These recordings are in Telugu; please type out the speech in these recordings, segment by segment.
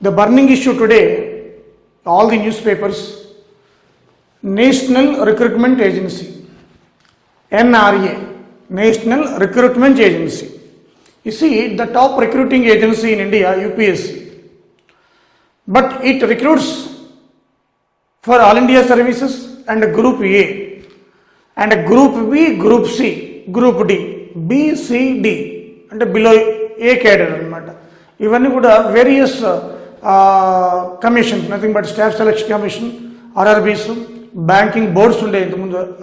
The burning issue today, all the newspapers, National Recruitment Agency, NRA, National Recruitment Agency. You see, the top recruiting agency in India, UPSC. But it recruits for All India services and Group A, and Group B, Group C, Group D, B, C, D, and below A cadre. Even various commissions, nothing but staff selection commission, RRBs, banking boards unde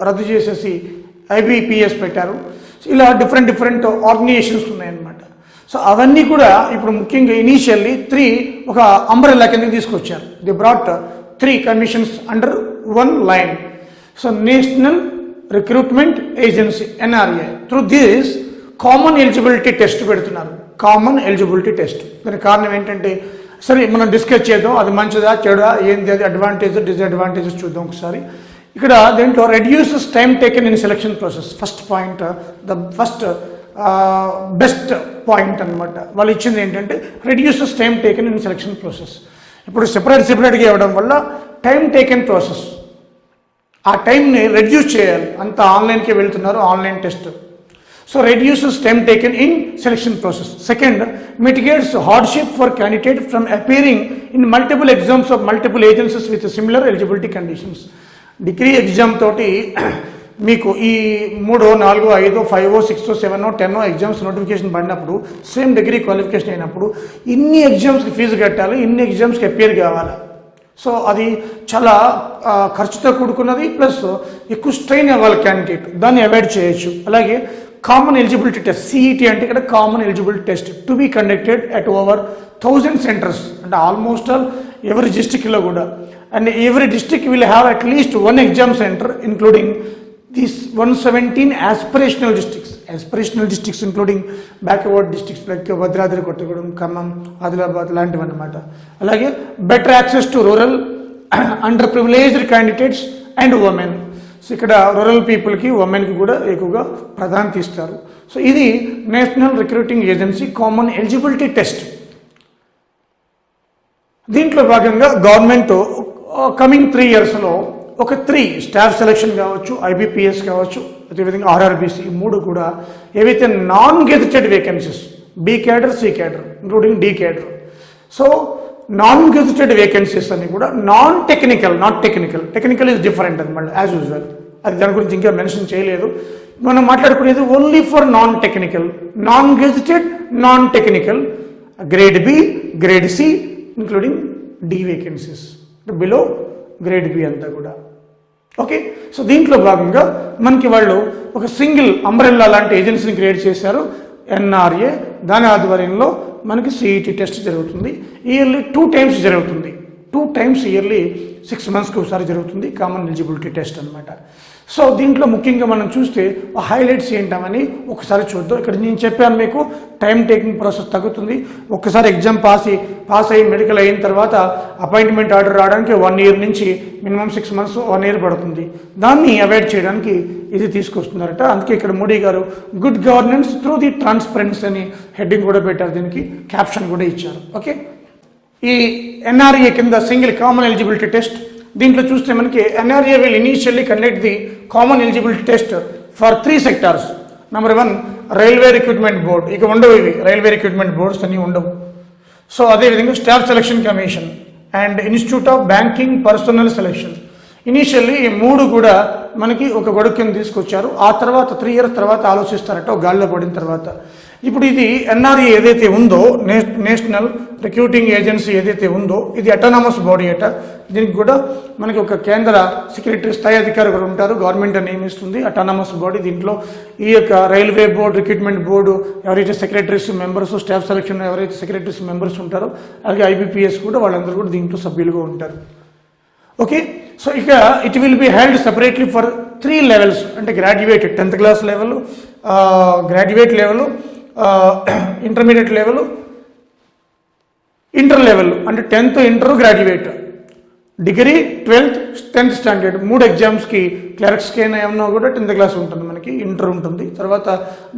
రద్దు చేసేసి IBPS పెట్టారు. ఇలా డిఫరెంట్ ఆర్గనైజేషన్స్ ఉన్నాయన్నమాట. సో అవన్నీ కూడా ఇప్పుడు ముఖ్యంగా ఇనీషియల్లీ 3 ఒక అంబ్రెల్లా కిందకి తీసుకొచ్చారు. The brought 3 commissions under 1 line. So national recruitment agency NRA through this common eligibility test పెడుతున్నారు. Common eligibility test. దానికి కారణం ఏంటంటే, సరే మనం డిస్కస్ చేద్దాం, అది మంచిదా చెడా ఏంది, అది అడ్వాంటేజ్ డిసడ్వాంటేజెస్ చూద్దాం ఒకసారి. ఇక్కడ దీంట్లో reduces time taken in selection process. First point, the first best point అనమాట. వాళ్ళు ఇచ్చింది ఏంటంటే reduces time taken in selection process. ఇప్పుడు సెపరేట్గా ఇవ్వడం వల్ల టైం టేకెన్ ప్రాసెస్, ఆ టైంని రెడ్యూస్ చేయాలి. అంతా ఆన్లైన్కే వెళ్తున్నారు, online test. So reduces time taken in selection process. Second, mitigates hardship for candidate from appearing in multiple exams of multiple agencies with similar eligibility conditions. Degree exam తోటి మీకు ఈ 3, 4, 5, 5, 6, 7, 10 ఎగ్జామ్స్ నోటిఫికేషన్ పడినప్పుడు సేమ్ డిగ్రీ క్వాలిఫికేషన్ అయినప్పుడు ఇన్ని ఎగ్జామ్స్కి ఫీజు కట్టాలి, ఇన్ని ఎగ్జామ్స్కి అపేర్ కావాలి. సో అది చాలా ఖర్చుతో కూడుకున్నది, ప్లస్ ఎక్కువ స్ట్రెయిన్ అవ్వాలి క్యాండిడేట్. దాన్ని అవాయిడ్ చేయొచ్చు. అలాగే కామన్ ఎలిజిబిలిటీ టెస్ట్, CET అంటే ఇక్కడ common eligibility test to be conducted at over 1000 centres, అంటే ఆల్మోస్ట్ ఆల్ ఎవరి డిస్టిక్లో కూడా. అండ్ ఎవరి district will have at least 1 exam centre including these 117 aspirational districts including backward districts like Bhadradri Kothagudem, Khammam, Adilabad లాంటివి అన్నమాట. అలాగే better access to rural under privileged candidates and women. So ఇక్కడ రూరల్ పీపుల్కి, ఉమెన్కి కూడా ఎక్కువగా ప్రాధాన్యత ఇస్తారు. సో ఇది national recruiting agency common eligibility test. దీంట్లో భాగంగా గవర్నమెంట్ కమింగ్ 3 ఇయర్స్లో ఒక 3 స్టాఫ్ సెలక్షన్ కావచ్చు, IBPS కావచ్చు, అదేవిధంగా RRBC, ఈ 3 కూడా ఏవైతే non gazetted vacancies, B cadre, C cadre including D cadre. So non gazetted vacancies అన్ని కూడా నాట్ టెక్నికల్ ఈజ్ డిఫరెంట్ అనమాట యాజ్ యూజువల్. అది దాని గురించి ఇంకా మెన్షన్ చేయలేదు. మనం మాట్లాడుకునేది only for non technical, non gazetted, non technical, grade B, grade C including D vacancies, below grade B అంతా కూడా. ఓకే, సో దీంట్లో భాగంగా మనకి వాళ్ళు ఒక సింగిల్ అంబ్రెల్లా లాంటి ఏజెన్సీని క్రియేట్ చేశారు, NRA. దాని ఆధ్వర్యంలో మనకి CET టెస్ట్ జరుగుతుంది. ఇయర్లీ 2 times జరుగుతుంది. 2 times ఇయర్లీ 6 monthsకి ఒకసారి జరుగుతుంది కామన్ ఎలిజిబిలిటీ టెస్ట్ అనమాట. సో దీంట్లో ముఖ్యంగా మనం చూస్తే హైలైట్స్ ఏంటమని ఒకసారి చూద్దాం. ఇక్కడ నేను చెప్పాను మీకు టైం టేకింగ్ ప్రాసెస్ తగ్గుతుంది. ఒక్కసారి ఎగ్జామ్ పాస్ అయ్యి మెడికల్ అయిన తర్వాత అపాయింట్మెంట్ ఆర్డర్ రావడానికి 1 year నుంచి మినిమం 6 months, 1 year పడుతుంది. దాన్ని అవాయిడ్ చేయడానికి ఇది తీసుకొస్తున్నారట. అందుకే ఇక్కడ మోడీ గారు good governance through the transparency అని హెడ్డింగ్ కూడా పెట్టారు, దీనికి క్యాప్షన్ కూడా ఇచ్చారు. ఓకే, ఈ NRA కింద సింగిల్ కామన్ ఎలిజిబిలిటీ టెస్ట్. దీంట్లో చూస్తే మనకి NRA will initially conduct the common eligibility test for 3 sectors. Number 1 railway recruitment board, ఇక ఉండవు ఇవి రైల్వే రిక్రూట్మెంట్ బోర్డ్స్ అన్నీ ఉండవు. సో అదేవిధంగా staff selection commission and institute of banking personal selection. Initially ఈ 3 కూడా మనకి ఒక గొడుగు కింద తీసుకొచ్చారు. ఆ తర్వాత 3 years తర్వాత ఆలోచిస్తారట, ఒక గాల్లో పడిన తర్వాత. ఇప్పుడు ఇది NRA ఏదైతే ఉందో, నేషనల్ రిక్రూటింగ్ ఏజెన్సీ ఏదైతే ఉందో, ఇది అటానమస్ బాడీ అట. దీనికి కూడా మనకి ఒక కేంద్ర సెక్రటరీ స్థాయి అధికారి కూడా ఉంటారు, గవర్నమెంట్ నియమిస్తుంది, అటానమస్ బాడీ. దీంట్లో ఈ యొక్క రైల్వే బోర్డు, రిక్రూట్మెంట్ బోర్డు ఎవరైతే సెక్రటరీస్ మెంబర్స్, స్టాఫ్ సెలక్షన్ ఎవరైతే సెక్రటరీస్ మెంబర్స్ ఉంటారో, అలాగే IBPS కూడా వాళ్ళందరూ కూడా దీంట్లో సభ్యులుగా ఉంటారు. ఓకే, సో ఇక it will be held separately for 3 levels, అంటే graduate 10th class level, graduate level, intermediate level, inter level అంటే 10th, inter, graduate, degree, 12th, 10th standard 3 ఎగ్జామ్స్కి క్లర్క్స్కి ఏమన్నా కూడా 10th class ఉంటుంది, మనకి ఇంటర్ ఉంటుంది. తర్వాత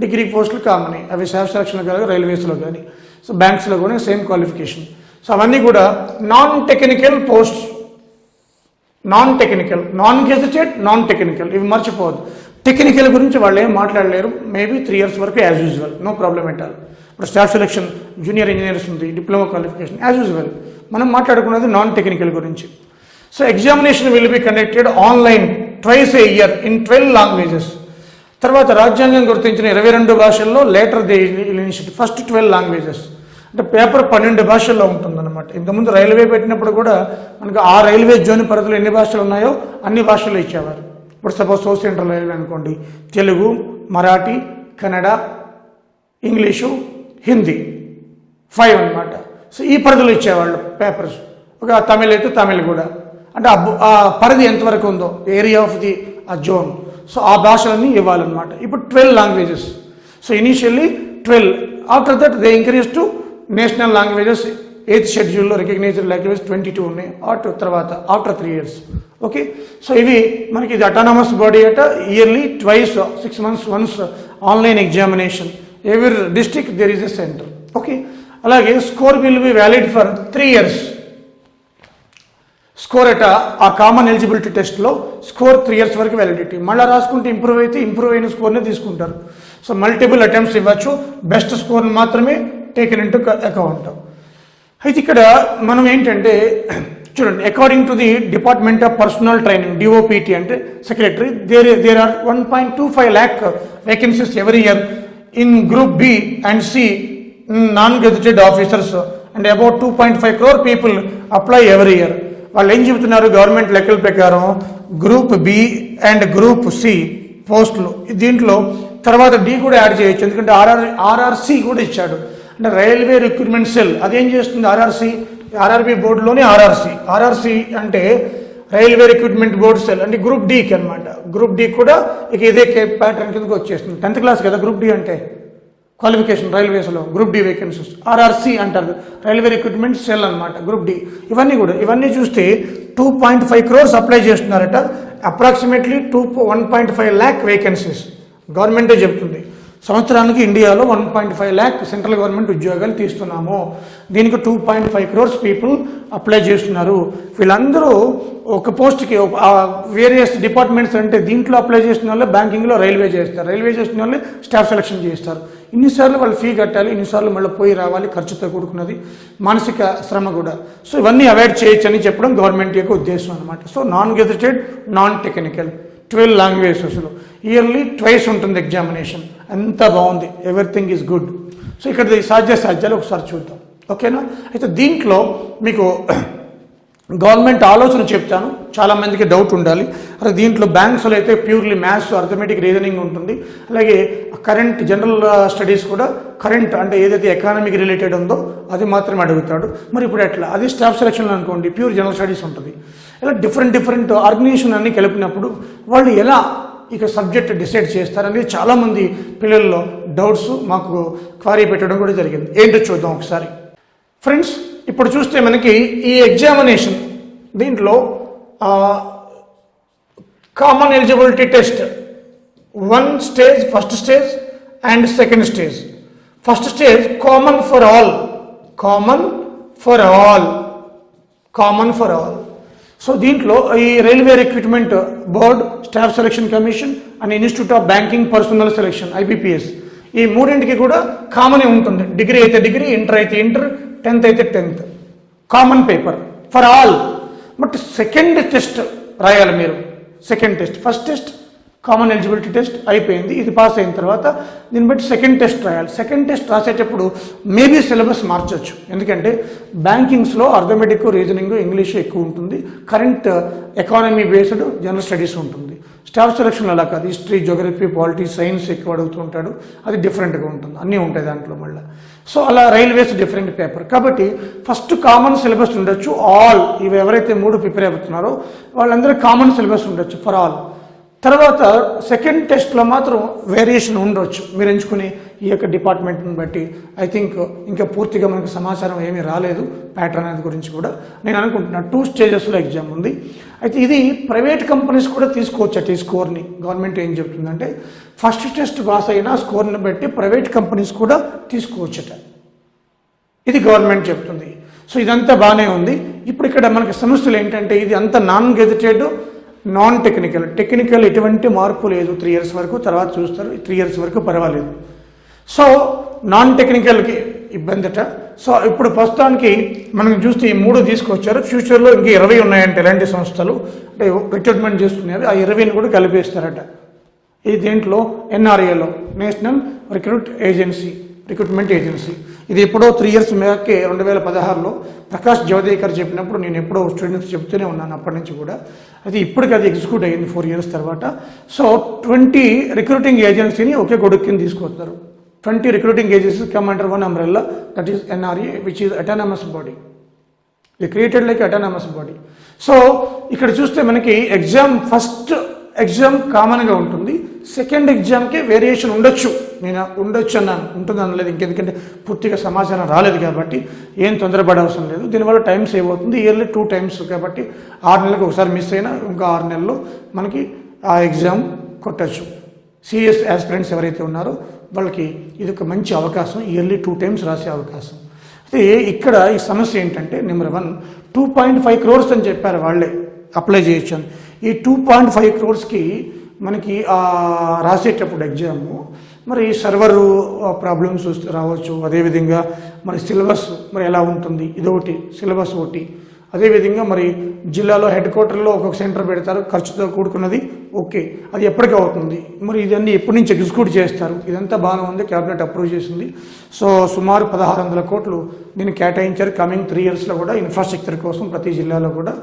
డిగ్రీ పోస్టులు కామన్, అవి స్టాఫ్ సెలక్షన్లో కానీ రైల్వేస్లో కానీ, సో బ్యాంక్స్లో కూడా సేమ్ క్వాలిఫికేషన్. సో అవన్నీ కూడా non technical posts, non technical, non gazetted, non technical, ఇవి మర్చిపోవద్దు. టెక్నికల్ గురించి వాళ్ళు ఏం మాట్లాడలేరు, మేబీ 3 years వరకు as usual, no problem at all. ఇప్పుడు స్టాఫ్ సెలక్షన్, జూనియర్ ఇంజనీర్స్ ఉంది, డిప్లొమా క్వాలిఫికేషన్ యాజ్ యూజువల్. మనం మాట్లాడుకున్నది నాన్ టెక్నికల్ గురించి. So examination will be conducted online twice a year in 12 languages. తర్వాత రాజ్యాంగం గుర్తించిన 22 భాషల్లో later they initiative first 12 languages. అంటే పేపర్ 12 భాషల్లో ఉంటుందన్నమాట. ఇంతకుముందు రైల్వే పెట్టినప్పుడు కూడా మనకు ఆ రైల్వే జోన్ పరిధిలో ఎన్ని భాషలు ఉన్నాయో అన్ని భాషల్లో ఇచ్చేవారు. ఇప్పుడు సపోజ్ సౌత్ సెంట్రల్ రైల్వే అనుకోండి, తెలుగు, మరాఠీ, కన్నడ, ఇంగ్లీషు, హిందీ 5 అన్నమాట. సో ఈ పరిధిలో ఇచ్చేవాళ్ళు పేపర్స్. ఒక తమిళ్ అయితే తమిళ్ కూడా, అంటే ఆ పరిధి ఎంతవరకు ఉందో ఏరియా ఆఫ్ ది ఆ జోన్, సో ఆ భాషలన్నీ ఇవ్వాలన్నమాట. ఇప్పుడు 12 languages. So initially 12, after that they increase to national languages 8th షెడ్యూల్లో రికగ్నైజ్డ్ లాంగ్వేజెస్ 22 ఉన్నాయి తర్వాత ఆఫ్టర్ 3 years. ఓకే, సో ఇవి మనకి ఇది అటానమస్ బాడీ అట, yearly twice 6 months once online examination, ఎవరి district there is a centre. Okay, అలాగే score will be valid for 3 years. Score అట ఆ కామన్ ఎలిజిబిలిటీ టెస్ట్లో స్కోర్ 3 years వరకు వ్యాలిడిటీ. మళ్ళీ రాసుకుంటే ఇంప్రూవ్ అయితే ఇంప్రూవ్ అయిన స్కోర్నే తీసుకుంటారు. సో మల్టిపుల్ అటెంప్ట్స్ ఇవ్వచ్చు, బెస్ట్ స్కోర్ని మాత్రమే టేకెన్ ఇన్ టు అకౌంట్. అయితే ఇక్కడ మనం ఏంటంటే చూడండి, according to the department of personnel training DOPT అంటే secretary, there are 1.25 lakh vacancies every year in group B and C non gazetted officers and about 2.5 crore people apply every year. వాళ్ళు ఏం చెబుతున్నారు, గవర్నమెంట్ లెక్కల ప్రకారం group B and group C పోస్టులు, దీంట్లో తర్వాత డి కూడా యాడ్ చేయొచ్చు, ఎందుకంటే ఆర్ఆర్సి కూడా ఇచ్చాడు. అంటే రైల్వే రిక్రూట్మెంట్ సెల్ అదేం చేస్తుంది, ఆర్ఆర్బి బోర్డులోనే ఆర్ఆర్సి అంటే రైల్వే రిక్రూట్మెంట్ బోర్డు సెల్, అంటే గ్రూప్ డికి అనమాట. గ్రూప్ డి కూడా ఇక ఇదే ప్యాటర్న్ కిందకి వచ్చేస్తుంది. 10th class కదా గ్రూప్ డి అంటే క్వాలిఫికేషన్ రైల్వేస్లో, గ్రూప్ డి వేకెన్సీస్ ఆర్ఆర్సి అంటారు, రైల్వే రిక్రూట్మెంట్ సెల్ అనమాట గ్రూప్ డి. ఇవన్నీ చూస్తే 2.5 crores అప్లై చేస్తున్నారట, అప్రాక్సిమేట్లీ 1.5 lakh వేకెన్సీస్. గవర్నమెంటే చెప్తుంది సంవత్సరానికి ఇండియాలో 1.5 lakh సెంట్రల్ గవర్నమెంట్ ఉద్యోగాలు తీస్తున్నాము, దీనికి 2.5 crores పీపుల్ అప్లై చేస్తున్నారు. వీళ్ళందరూ ఒక పోస్ట్కి వేరియస్ డిపార్ట్మెంట్స్, అంటే దీంట్లో అప్లై చేసిన వాళ్ళే బ్యాంకింగ్లో రైల్వే చేస్తారు, రైల్వే చేసిన వాళ్ళే స్టాఫ్ సెలక్షన్ చేస్తారు. ఇన్నిసార్లు వాళ్ళు ఫీ కట్టాలి, ఇన్నిసార్లు మళ్ళీ పోయి రావాలి, ఖర్చుతో కూడుకున్నది, మానసిక శ్రమ కూడా. సో ఇవన్నీ అవాయిడ్ చేయొచ్చు అని చెప్పడం గవర్నమెంట్ యొక్క ఉద్దేశం అనమాట. So non gazetted, non technical 12 languagesలో ఇయర్లీ ట్వైస్ ఉంటుంది ఎగ్జామినేషన్. అంతా బాగుంది, ఎవ్రీథింగ్ ఈజ్ గుడ్. సో ఇక్కడ సాధ్యాలు ఒకసారి చూద్దాం, ఓకేనా. అయితే దీంట్లో మీకు గవర్నమెంట్ ఆలోచన చెప్తాను, చాలామందికి డౌట్ ఉండాలి. అదే దీంట్లో బ్యాంక్స్లో అయితే ప్యూర్లీ మ్యాథ్స్, అర్థమెటిక్, రీజనింగ్ ఉంటుంది. అలాగే కరెంట్ జనరల్ స్టడీస్ కూడా కరెంట్ అంటే ఏదైతే ఎకానమీకి రిలేటెడ్ ఉందో అది మాత్రమే అడుగుతాడు. మరి ఇప్పుడు ఎట్లా, అది స్టాఫ్ సెలక్షన్లో అనుకోండి ప్యూర్ జనరల్ స్టడీస్ ఉంటుంది. ఇలా డిఫరెంట్ ఆర్గనైజేషన్ అన్ని కలిపినప్పుడు వాళ్ళు ఎలా ఇక సబ్జెక్ట్ డిసైడ్ చేస్తారనేది చాలామంది పిల్లల్లో డౌట్స్ మాకు క్వారీ పెట్టడం కూడా జరిగింది. ఏంటో చూద్దాం ఒకసారి ఫ్రెండ్స్. ఇప్పుడు చూస్తే మనకి ఈ ఎగ్జామినేషన్ దీంట్లో common eligibility test 1 stage, first stage and second stage. First stage common for all. So దీంట్లో ఈ railway recruitment board, staff selection commission and institute of banking personal selection IBPS, ఈ మూడింటికి కూడా కామన్ ఉంటుంది. డిగ్రీ అయితే డిగ్రీ, ఇంటర్ అయితే ఇంటర్, 10th అయితే 10th, common paper for all. But second test రాయాలి మీరు. Second test, first test common eligibility test అయిపోయింది, ఇది పాస్ అయిన తర్వాత దీన్ని బట్టి సెకండ్ టెస్ట్ రాయాలి. సెకండ్ టెస్ట్ రాసేటప్పుడు మేబీ సిలబస్ మార్చవచ్చు, ఎందుకంటే బ్యాంకింగ్స్లో అర్థమెటిక్, రీజనింగ్, ఇంగ్లీష్ ఎక్కువ ఉంటుంది, current economy based general studies ఉంటుంది. స్టాఫ్ సెలక్షన్లో అలా కాదు, హిస్టరీ, జోగ్రఫీ, పాలిటీ, సైన్స్ ఎక్కువ అడుగుతూ ఉంటాడు, అది డిఫరెంట్గా ఉంటుంది, అన్నీ ఉంటాయి దాంట్లో మళ్ళీ. సో అలా రైల్వేస్ డిఫరెంట్ పేపర్ కాబట్టి ఫస్ట్ కామన్ సిలబస్ ఉండొచ్చు. ఆల్ ఇవి ఎవరైతే 3 ప్రిపేర్ అవుతున్నారో వాళ్ళందరూ కామన్ సిలబస్ ఉండొచ్చు ఫర్ ఆల్. తర్వాత సెకండ్ టెస్ట్లో మాత్రం వేరియేషన్ ఉండొచ్చు, మీరు ఎంచుకునే ఈ యొక్క డిపార్ట్మెంట్ని బట్టి. ఐ థింక్ ఇంకా పూర్తిగా మనకు సమాచారం ఏమీ రాలేదు ప్యాటర్న్ అనేది గురించి కూడా. నేను అనుకుంటున్నా 2 stagesలో ఎగ్జామ్ ఉంది. అయితే ఇది ప్రైవేట్ కంపెనీస్ కూడా తీసుకోవచ్చట ఈ స్కోర్ని. గవర్నమెంట్ ఏం చెప్తుందంటే ఫస్ట్ టెస్ట్ పాస్ అయినా స్కోర్ని బట్టి ప్రైవేట్ కంపెనీస్ కూడా తీసుకోవచ్చట, ఇది గవర్నమెంట్ చెప్తుంది. సో ఇదంతా బాగానే ఉంది. ఇప్పుడు ఇక్కడ మనకి సమస్యలు ఏంటంటే ఇది అంతా non gazetted, non technical. Technical ఎటువంటి మార్పు లేదు 3 years వరకు, తర్వాత చూస్తారు 3 years వరకు పర్వాలేదు. సో నాన్ టెక్నికల్కి ఇబ్బందిట. సో ఇప్పుడు ప్రస్తుతానికి మనం చూస్తే ఈ 3 తీసుకొచ్చారు. ఫ్యూచర్లో ఇంక 20 ఉన్నాయంటే ఇలాంటి సంస్థలు అంటే రిక్రూట్మెంట్ చేసుకునేది, ఆ 20ని కూడా కలిపేస్తారట. ఇది దేంట్లో ఎన్ఆర్ఏలో నేషనల్ రిక్రూట్మెంట్ ఏజెన్సీ. ఇది ఎప్పుడో 3 years మేరకే 2016లో ప్రకాష్ జవదేకర్ చెప్పినప్పుడు నేను ఎప్పుడో స్టూడెంట్స్ చెప్తూనే ఉన్నాను అప్పటి నుంచి కూడా. అది ఇప్పటికి అది ఎగ్జిక్యూట్ అయ్యింది 4 years తర్వాత. సో 20 రిక్రూటింగ్ ఏజెన్సీని ఒకే గొడుగు కింద తీసుకొస్తారు. 20 recruiting agencies come under one umbrella, that is NRA, which is autonomous body. The created like autonomous body. So ఇక్కడ చూస్తే మనకి ఫస్ట్ ఎగ్జామ్ కామన్గా ఉంటుంది, సెకండ్ ఎగ్జామ్కి వేరియేషన్ ఉండొచ్చు. నేను ఉండొచ్చు అన్నాను, ఉంటుంది అనలేదు. ఇంకెందుకంటే పూర్తిగా సమాచారం రాలేదు కాబట్టి ఏం తొందరపడే అవసరం లేదు. దీనివల్ల టైం సేవ్ అవుతుంది. ఇయర్లీ 2 times కాబట్టి 6 నెలలకు ఒకసారి మిస్ అయినా ఇంకా 6 నెలల్లో మనకి ఆ ఎగ్జామ్ కొట్టచ్చు. సిఎస్ యాస్పిరెంట్స్ ఎవరైతే ఉన్నారో వాళ్ళకి ఇది ఒక మంచి అవకాశం, ఇయర్లీ 2 times రాసే అవకాశం. అయితే ఇక్కడ ఈ సమస్య ఏంటంటే నెంబర్ 1 2.5 crores అని చెప్పారు వాళ్ళే అప్లై చేయొచ్చు అని. ఈ 2.5 crores మనకి రాసేటప్పుడు ఎగ్జాము మరి సర్వరు ప్రాబ్లమ్స్ రావచ్చు. అదేవిధంగా మరి సిలబస్ మరి ఎలా ఉంటుంది, ఇదొకటి సిలబస్ ఒకటి. అదేవిధంగా మరి జిల్లాలో హెడ్ క్వార్టర్లో ఒక్కొక్క సెంటర్ పెడతారు, ఖర్చుతో కూడుకున్నది. ఓకే, అది ఎప్పటికీ అవుతుంది. మరి ఇదన్నీ ఎప్పటి నుంచి ఎగ్జిక్యూట్ చేస్తారు, ఇదంతా బాగానే ఉంది. క్యాబినెట్ అప్రూవ్ చేసింది. సో సుమారు 1600 crores దీన్ని కేటాయించారు కమింగ్ 3 yearsలో కూడా ఇన్ఫ్రాస్ట్రక్చర్ కోసం ప్రతి జిల్లాలో కూడా.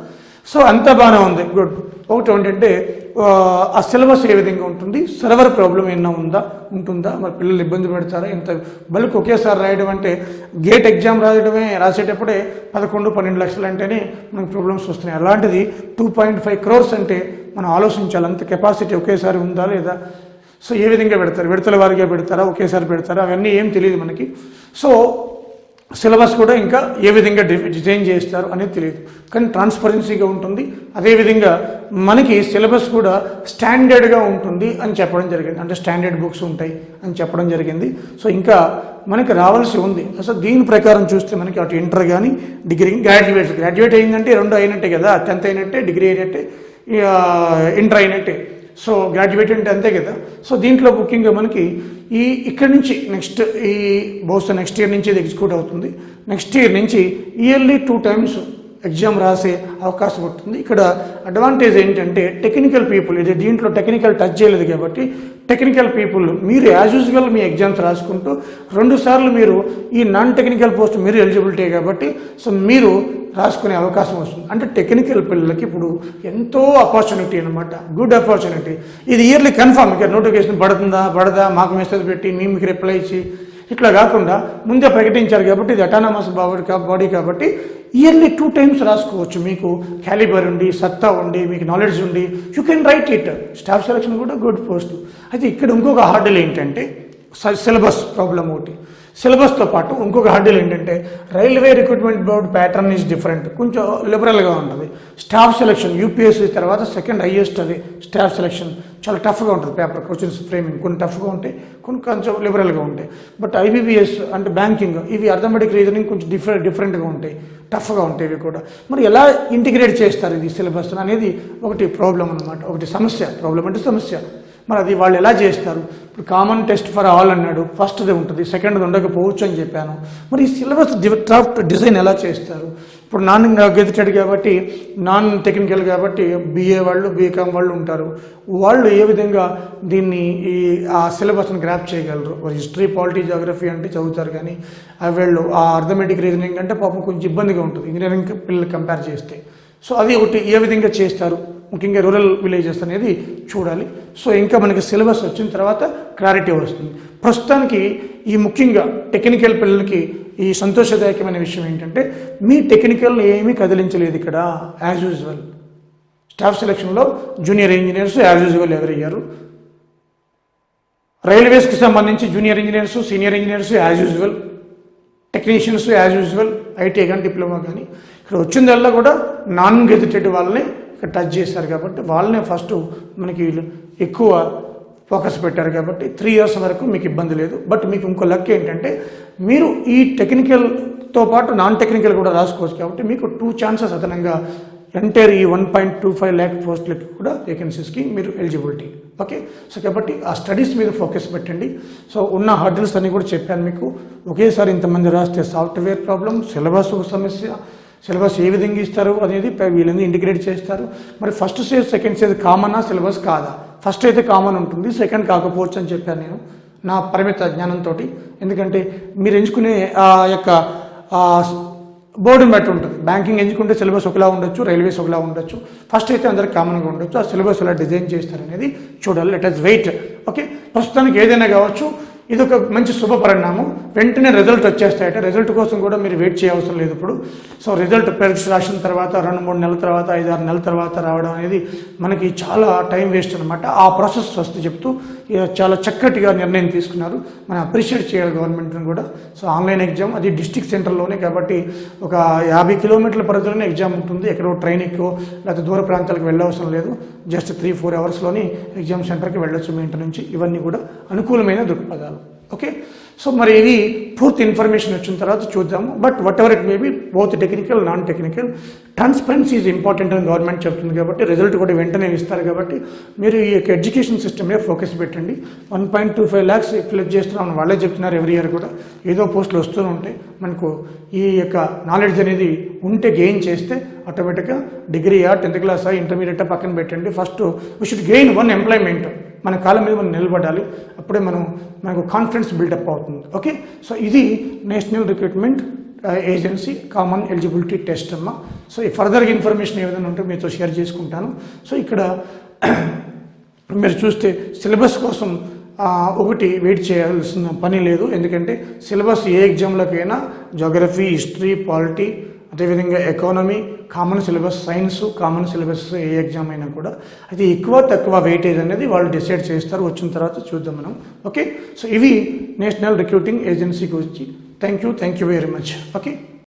సో అంతా బాగానే ఉంది, గుడ్. ఒకటి ఏంటంటే ఆ సిలబస్ ఏ విధంగా ఉంటుంది, సర్వర్ ప్రాబ్లం ఏమైనా ఉంటుందా, మరి పిల్లలు ఇబ్బంది పెడతారా, ఇంత బల్క్ ఒకేసారి రాయడం అంటే గేట్ ఎగ్జామ్ రాసేటప్పుడే 11-12 లక్షలు అంటేనే మనకు ప్రాబ్లమ్స్ వస్తున్నాయి. అలాంటిది 2.5 crores అంటే మనం ఆలోచించాలి, అంత కెపాసిటీ ఒకేసారి ఉందా లేదా. సో ఏ విధంగా పెడతారు, విడతల వారిగా పెడతారా, ఒకేసారి పెడతారా, అవన్నీ ఏం తెలియదు మనకి. సో సిలబస్ కూడా ఇంకా ఏ విధంగా డిజైన్ చేస్తారు అనేది తెలియదు, కానీ ట్రాన్స్పరెన్సీగా ఉంటుంది. అదేవిధంగా మనకి సిలబస్ కూడా స్టాండర్డ్గా ఉంటుంది అని చెప్పడం జరిగింది, అంటే స్టాండర్డ్ బుక్స్ ఉంటాయి అని చెప్పడం జరిగింది. సో ఇంకా మనకి రావాల్సి ఉంది. అసలు దీని ప్రకారం చూస్తే మనకి అటు ఇంటర్ కానీ డిగ్రీ, గ్రాడ్యుయేట్ అయిందంటే 2 అయినట్టే కదా, 10th అయినట్టే, డిగ్రీ అయినట్టే, ఇంటర్ అయినట్టే. సో గ్రాడ్యుయేట్ అంటే అంతే కదా. సో దీంట్లో ముఖ్యంగా మనకి ఇక్కడి నుంచి బహుశా నెక్స్ట్ ఇయర్ నుంచి ఇది ఎగ్జిక్యూట్ అవుతుంది. నెక్స్ట్ ఇయర్ నుంచి ఇయర్లీ 2 times ఎగ్జామ్ రాసే అవకాశం ఉంటుంది. ఇక్కడ అడ్వాంటేజ్ ఏంటంటే టెక్నికల్ పీపుల్, ఇది దీంట్లో టెక్నికల్ టచ్ చేయలేదు కాబట్టి టెక్నికల్ పీపుల్ మీరు యాజ్ యూజువల్ మీ ఎగ్జామ్స్ రాసుకుంటూ 2 సార్లు మీరు ఈ నాన్ టెక్నికల్ పోస్ట్ మీరు ఎలిజిబిలిటీ కాబట్టి సో మీరు రాసుకునే అవకాశం వస్తుంది. అంటే టెక్నికల్ పిల్లలకి ఇప్పుడు ఎంతో ఆపర్చునిటీ అనమాట, గుడ్ ఆపర్చునిటీ. ఇది ఇయర్లీ కన్ఫామ్, ఇక నోటిఫికేషన్ పడదా మాకు మెసేజ్ పెట్టి మీకు రిప్లై ఇచ్చి ఇట్లా కాకుండా ముందే ప్రకటించారు కాబట్టి ఇది అటానమస్ బాడీ కాబట్టి ఇయర్లీ 2 times రాసుకోవచ్చు. మీకు క్యాలిబర్ ఉండి, సత్తా ఉండి, మీకు నాలెడ్జ్ ఉండి, you can write it. Staff selection కూడా గుడ్ పోస్ట్. అయితే ఇక్కడ ఇంకొక హార్డిల్ ఏంటంటే సిలబస్ ప్రాబ్లం ఒకటి. సిలబస్తో పాటు ఇంకొక హార్డిల్ ఏంటంటే railway recruitment board pattern is different, కొంచెం లిబరల్గా ఉంటుంది. స్టాఫ్ సెలక్షన్ యూపీఎస్సీ తర్వాత సెకండ్ హైయెస్ట్ అది స్టాఫ్ సెలక్షన్, చాలా టఫ్గా ఉంటుంది. పేపర్ క్వశ్చన్స్ ఫ్రేమింగ్ కొన్ని టఫ్గా ఉంటాయి, కొన్ని కొంచెం లిబరల్గా ఉంటాయి. బట్ ఐబీబీఎస్ అంటే బ్యాంకింగ్, ఇవి అర్థమెటిక్ రీజనింగ్ కొంచెం డిఫరెంట్గా ఉంటాయి, టఫ్గా ఉంటాయి ఇవి కూడా. మరి ఎలా ఇంటిగ్రేట్ చేస్తారు ఇది సిలబస్ అనేది ఒకటి ప్రాబ్లం అనమాట, ఒకటి సమస్య. ప్రాబ్లం అంటే సమస్య. మరి అది వాళ్ళు ఎలా చేస్తారు? ఇప్పుడు కామన్ టెస్ట్ ఫర్ ఆల్ అన్నాడు, ఫస్ట్ది ఉంటుంది, సెకండ్ది ఉండకపోవచ్చు అని చెప్పాను. మరి ఈ సిలబస్ డ్రాఫ్ట్ డిజైన్ ఎలా చేస్తారు? ఇప్పుడు నాన్ గెజిటెడ్ కాబట్టి, నాన్ టెక్నికల్ కాబట్టి బీఏ వాళ్ళు, బీకామ్ వాళ్ళు ఉంటారు. వాళ్ళు ఏ విధంగా దీన్ని ఆ సిలబస్ని గ్రాప్ చేయగలరు? హిస్టరీ, పాలిటీ, జాగ్రఫీ అంటే చదువుతారు, కానీ వీళ్ళు ఆ అర్థమెటిక్ రీజనింగ్ అంటే పాపం కొంచెం ఇబ్బందిగా ఉంటుంది ఇంజనీరింగ్ పిల్లలు కంపేర్ చేస్తే. సో అది ఒకటి ఏ విధంగా చేస్తారు, ముఖ్యంగా రూరల్ విలేజెస్ అనేది చూడాలి. సో ఇంకా మనకి సిలబస్ వచ్చిన తర్వాత క్లారిటీ వస్తుంది. ప్రస్తుతానికి ఈ ముఖ్యంగా టెక్నికల్ పిల్లలకి ఈ సంతోషదాయకమైన విషయం ఏంటంటే మీ టెక్నికల్ని ఏమీ కదిలించలేదు ఇక్కడ. యాజ్ యూజువల్ స్టాఫ్ సెలక్షన్లో జూనియర్ ఇంజనీర్స్ యాజ్ యూజువల్ ఎదురయ్యారు. రైల్వేస్కి సంబంధించి junior engineers, senior engineers as usual, technicians as usual, IT కానీ డిప్లొమా కానీ. ఇక్కడ వచ్చిందల్లా కూడా నాన్ గెజిటెడ్ వాళ్ళని ఇక్కడ టచ్ చేశారు కాబట్టి వాళ్ళనే ఫస్ట్ మనకి ఎక్కువ ఫోకస్ పెట్టారు కాబట్టి 3 years వరకు మీకు ఇబ్బంది లేదు. బట్ మీకు ఇంకో లక్ ఏంటంటే మీరు ఈ టెక్నికల్ టెక్నికల్తో పాటు నాన్ టెక్నికల్ కూడా రాసుకోవచ్చు కాబట్టి మీకు 2 ఛాన్సెస్ అదనంగా ఎంటైర్ ఈ 1.25 lakh పోస్టులకి కూడా వేకెన్సీస్కి మీరు ఎలిజిబిలిటీ. ఓకే, సో కాబట్టి ఆ స్టడీస్ మీద ఫోకస్ పెట్టండి. సో ఉన్న హర్డిల్స్ అన్నీ కూడా చెప్పాను మీకు. ఒకేసారి ఇంతమంది రాస్తే సాఫ్ట్వేర్ ప్రాబ్లం, సిలబస్ సమస్య, సిలబస్ ఏ విధంగా ఇస్తారు అనేది వీళ్ళని ఇంటిగ్రేట్ చేస్తారు. మరి ఫస్ట్ స్టేజ్ సెకండ్ స్టేజ్ కామనా సిలబస్ కాదా? ఫస్ట్ అయితే కామన్ ఉంటుంది, సెకండ్ కాకపోవచ్చు అని చెప్పాను నేను నా పరిమిత జ్ఞానంతో. ఎందుకంటే మీరు ఎంచుకునే ఆ యొక్క బోర్డుని బట్టి ఉంటుంది. బ్యాంకింగ్ ఎంచుకుంటే సిలబస్ ఒకలా ఉండొచ్చు, రైల్వేస్ ఒకలా ఉండొచ్చు. ఫస్ట్ అయితే అందరికి కామన్గా ఉండొచ్చు. ఆ సిలబస్ ఎలా డిజైన్ చేస్తారనేది చూడాలి. Let us wait. ఓకే, ప్రస్తుతానికి ఏదైనా కావచ్చు. ఇది ఒక మంచి శుభ పరిణామం. వెంటనే రిజల్ట్ వచ్చేస్తాయట. రిజల్ట్ కోసం కూడా మీరు వెయిట్ చేయవసరం లేదు ఇప్పుడు. సో రిజల్ట్ పరీక్ష రాసిన తర్వాత 2-3 నెలల తర్వాత 5-6 నెలల తర్వాత రావడం అనేది మనకి చాలా టైం వేస్ట్ అనమాట. ఆ ప్రాసెస్ వస్తూ చెప్తూ చాలా చక్కటిగా నిర్ణయం తీసుకున్నారు. మనం అప్రిషియేట్ చేయాలి గవర్నమెంట్ని కూడా. సో ఆన్లైన్ ఎగ్జామ్, అది డిస్ట్రిక్ట్ సెంటర్లోనే కాబట్టి ఒక 50 కిలోమీటర్ల పరిధిలోనే ఎగ్జామ్ ఉంటుంది. ఎక్కడో ట్రైన్ ఎక్కువ లేకపోతే దూర ప్రాంతాలకు వెళ్ళవసరం లేదు. జస్ట్ 3-4 అవర్స్లోని ఎగ్జామ్ సెంటర్కి వెళ్ళొచ్చు మీ ఇంటి నుంచి. ఇవన్నీ కూడా అనుకూలమైన దృక్పథాలు. ఓకే, సో మరి ఇది పూర్తి ఇన్ఫర్మేషన్ వచ్చిన తర్వాత చూద్దాము. But what ever it may be, both technical non technical, transparency is important అని గవర్నమెంట్ చెప్తుంది కాబట్టి రిజల్ట్ కూడా వెంటనే ఇస్తారు కాబట్టి మీరు ఈ యొక్క ఎడ్యుకేషన్ సిస్టమ్ మీద ఫోకస్ పెట్టండి. 1.25 lakhs ఫిల్అప్ చేస్తున్నాం వాళ్ళే చెప్తున్నారు. ఎవ్రీ ఇయర్ కూడా ఏదో పోస్టులు వస్తూనే ఉంటాయి. మనకు ఈ యొక్క నాలెడ్జ్ అనేది ఉంటే గెయిన్ చేస్తే ఆటోమేటిక్గా డిగ్రీయా, 10th క్లాసా, ఇంటర్మీడియటా పక్కన పెట్టండి. First we should gain 1 employment. మన కాళ్ళ మీద మనం నిలబడాలి. అప్పుడే మనకు కాన్ఫిడెన్స్ బిల్డప్ అవుతుంది. ఓకే, సో ఇది national recruitment agency common eligibility test అమ్మ. సో ఈ ఫర్దర్గా ఇన్ఫర్మేషన్ ఏదైనా ఉంటే మీతో షేర్ చేసుకుంటాను. సో ఇక్కడ మీరు చూస్తే సిలబస్ కోసం ఒకటి వెయిట్ చేయాల్సిన పని లేదు. ఎందుకంటే సిలబస్ ఏ ఎగ్జామ్లకైనా జోగ్రఫీ, హిస్టరీ, పాలిటీ, అదేవిధంగా economy common syllabus, science common syllabus ఏ ఎగ్జామ్ అయినా కూడా అది ఎక్కువ తక్కువ వెయిటేజ్ అనేది వాళ్ళు డిసైడ్ చేస్తారు. వచ్చిన తర్వాత చూద్దాం మనం. ఓకే, సో ఇవి నేషనల్ రిక్రూటింగ్ ఏజెన్సీ గురించి. Thank you very much. Okay.